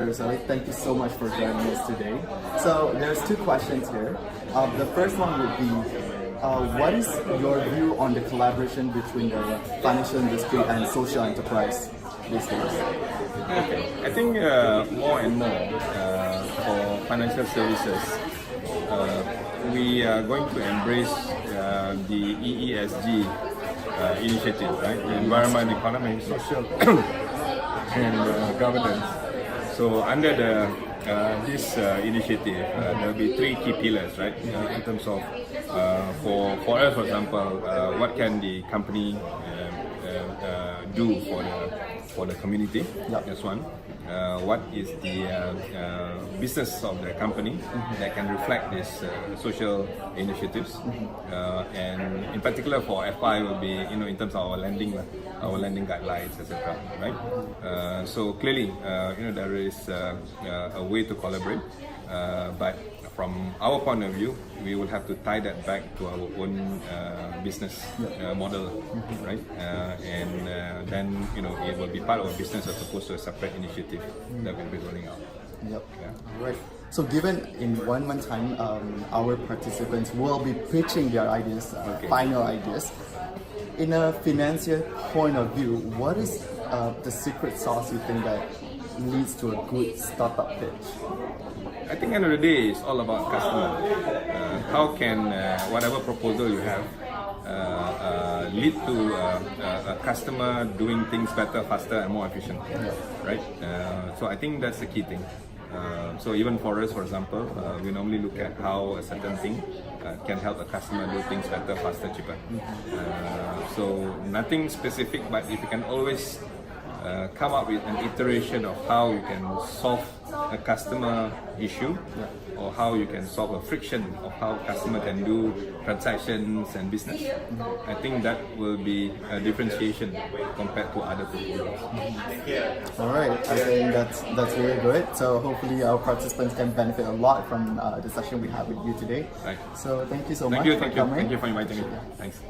Khairussaleh, thank you so much for joining us today. So there's two questions here. The first one would be, what is your view on the collaboration between the financial industry and social enterprise these days? Okay. I think more and more for financial services, we are going to embrace the EESG initiative, right? The environment, economy, social, and governance. So under this initiative, there will be three key pillars, right? In terms of for us, for example, what can the company do for the community? Yep. That's one. What is the business of the company that can reflect these social initiatives, and in particular for FI will be in terms of our lending guidelines, etc. Right? So clearly, there is a way to collaborate, but from our point of view, we will have to tie that back to our own business model, right? And then it will be part of our business as opposed to a separate initiative that we'll be rolling out. Yep. Yeah. Right. So given in 1 month time, our participants will be pitching their ideas, final ideas. In a financier point of view, what is the secret sauce you think that leads to a good startup pitch? I think at the end of the day, it's all about customer. How can whatever proposal you have lead to a customer doing things better, faster, and more efficient, right? So I think that's the key thing. So even for us, for example, we normally look at how a certain thing can help a customer do things better, faster, cheaper. So nothing specific, but if you can always come up with an iteration of how you can solve a customer issue, or how you can solve a friction of how customer can do transactions and business. I think that will be a differentiation compared to other proposals. All right, I think that's really good. So hopefully our participants can benefit a lot from the session we have with you today. Right. So thank you so much for coming. Thank you for inviting me. Thanks.